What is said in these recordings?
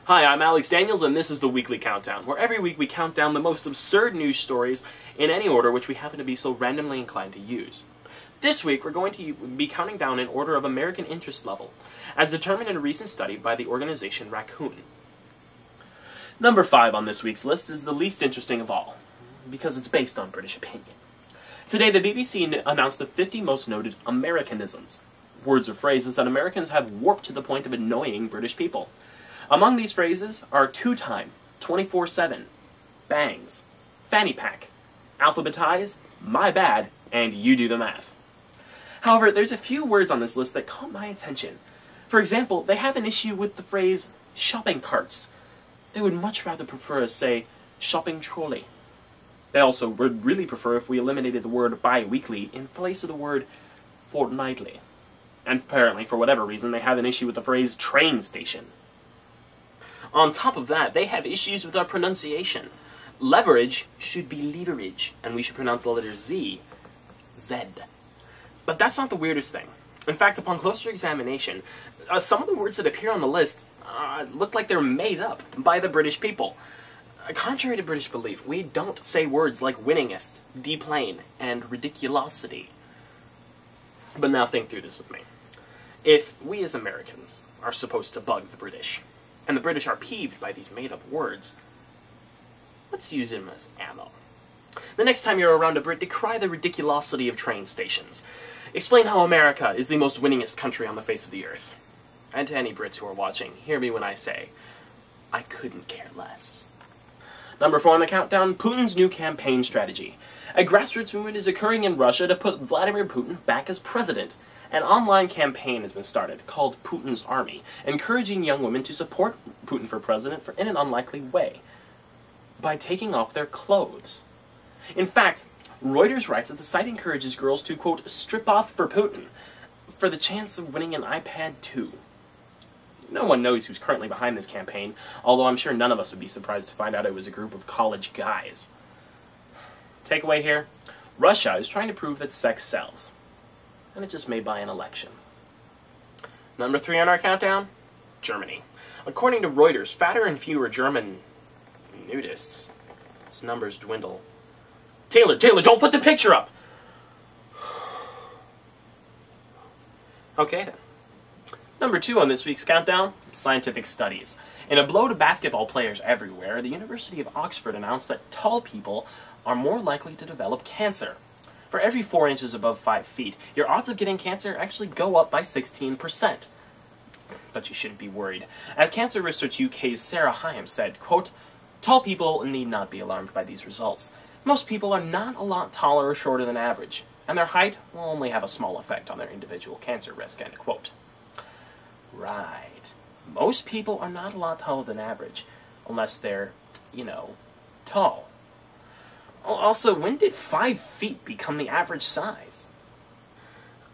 Hi, I'm Alex Daniels, and this is the Weekly Countdown, where every week we count down the most absurd news stories in any order which we happen to be so randomly inclined to use. This week, we're going to be counting down in order of American interest level, as determined in a recent study by the organization Raccoon. Number 5 on this week's list is the least interesting of all, because it's based on British opinion. Today, the BBC announced the 50 most noted Americanisms, words or phrases that Americans have warped to the point of annoying British people. Among these phrases are two-time, 24/7, bangs, fanny pack, alphabetize, my bad, and you do the math. However, there's a few words on this list that caught my attention. For example, they have an issue with the phrase shopping carts. They would much rather prefer us say shopping trolley. They also would really prefer if we eliminated the word bi-weekly in place of the word fortnightly. And apparently, for whatever reason, they have an issue with the phrase train station. On top of that, they have issues with our pronunciation. Leverage should be leverage, and we should pronounce the letter Z, Zed. But that's not the weirdest thing. In fact, upon closer examination, some of the words that appear on the list look like they're made up by the British people. Contrary to British belief, we don't say words like winningest, deplane, and ridiculosity. But now think through this with me. If we as Americans are supposed to bug the British, and the British are peeved by these made-up words, let's use them as ammo. The next time you're around a Brit, decry the ridiculosity of train stations. Explain how America is the most winningest country on the face of the earth. And to any Brits who are watching, hear me when I say, I couldn't care less. Number 4 on the countdown, Putin's new campaign strategy. A grassroots movement is occurring in Russia to put Vladimir Putin back as president. An online campaign has been started, called Putin's Army, encouraging young women to support Putin for president in an unlikely way, by taking off their clothes. In fact, Reuters writes that the site encourages girls to, quote, strip off for Putin, for the chance of winning an iPad 2. No one knows who's currently behind this campaign, although I'm sure none of us would be surprised to find out it was a group of college guys. Takeaway here, Russia is trying to prove that sex sells. And it just may buy an election. Number 3 on our countdown, Germany. According to Reuters, fatter and fewer German nudists. Its numbers dwindle. Taylor, don't put the picture up! Okay then. Number 2 on this week's countdown, scientific studies. In a blow to basketball players everywhere, the University of Oxford announced that tall people are more likely to develop cancer. For every 4 inches above 5 feet, your odds of getting cancer actually go up by 16%. But you shouldn't be worried. As Cancer Research UK's Sarah Hyam said, quote, tall people need not be alarmed by these results. Most people are not a lot taller or shorter than average, and their height will only have a small effect on their individual cancer risk, end quote. Right. Most people are not a lot taller than average, unless they're, tall. Also, when did 5 feet become the average size?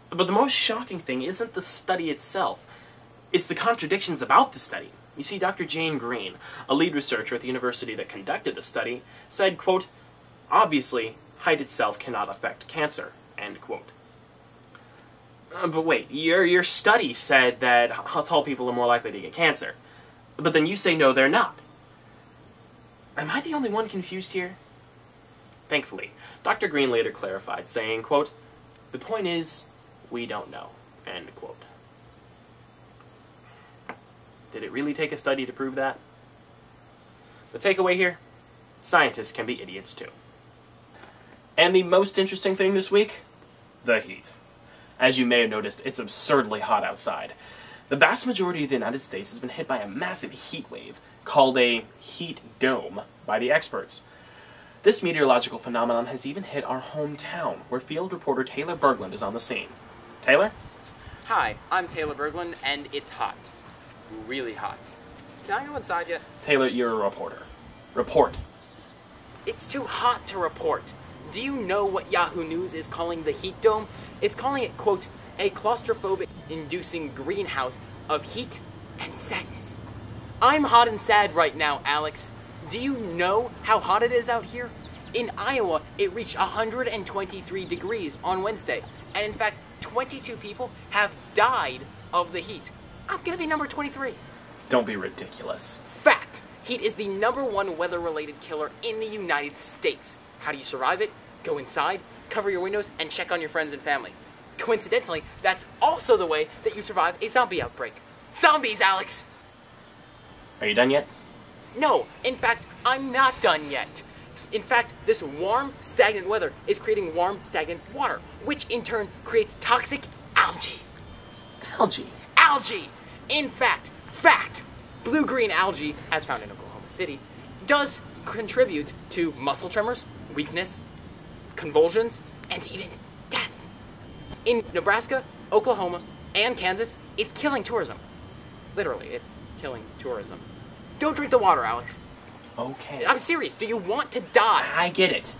But the most shocking thing isn't the study itself. It's the contradictions about the study. You see, Dr. Jane Green, a lead researcher at the university that conducted the study, said, quote, obviously, height itself cannot affect cancer, end quote. But wait, your study said that tall people are more likely to get cancer. But then you say no, they're not. Am I the only one confused here? Thankfully, Dr. Green later clarified, saying, quote, the point is, we don't know, end quote. Did it really take a study to prove that? The takeaway here, scientists can be idiots too. And the most interesting thing this week, the heat. As you may have noticed, it's absurdly hot outside. The vast majority of the United States has been hit by a massive heat wave, called a heat dome by the experts. This meteorological phenomenon has even hit our hometown, where field reporter Taylor Berglund is on the scene. Taylor? Hi, I'm Taylor Berglund, and it's hot. Really hot. Can I go inside yet? Taylor, you're a reporter. Report. It's too hot to report. Do you know what Yahoo News is calling the heat dome? It's calling it, quote, a claustrophobic-inducing greenhouse of heat and sadness. I'm hot and sad right now, Alex. Do you know how hot it is out here? In Iowa, it reached 123 degrees on Wednesday, and in fact, 22 people have died of the heat. I'm gonna be number 23. Don't be ridiculous. Fact! Heat is the #1 weather-related killer in the United States. How do you survive it? Go inside, cover your windows, and check on your friends and family. Coincidentally, that's also the way that you survive a zombie outbreak. Zombies, Alex! Are you done yet? No, in fact, I'm not done yet. In fact, this warm, stagnant weather is creating warm, stagnant water, which in turn creates toxic algae. Algae? Algae! In fact, blue-green algae, as found in Oklahoma City, does contribute to muscle tremors, weakness, convulsions, and even death. In Nebraska, Oklahoma, and Kansas, it's killing tourism. Literally, it's killing tourism. Don't drink the water, Alex. Okay. I'm serious. Do you want to die? I get it.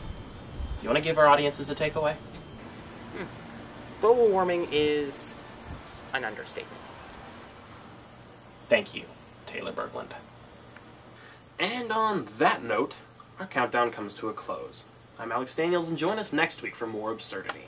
Do you want to give our audiences a takeaway? Global warming is an understatement. Thank you, Taylor Berglund. And on that note, our countdown comes to a close. I'm Alex Daniels, and join us next week for more absurdity.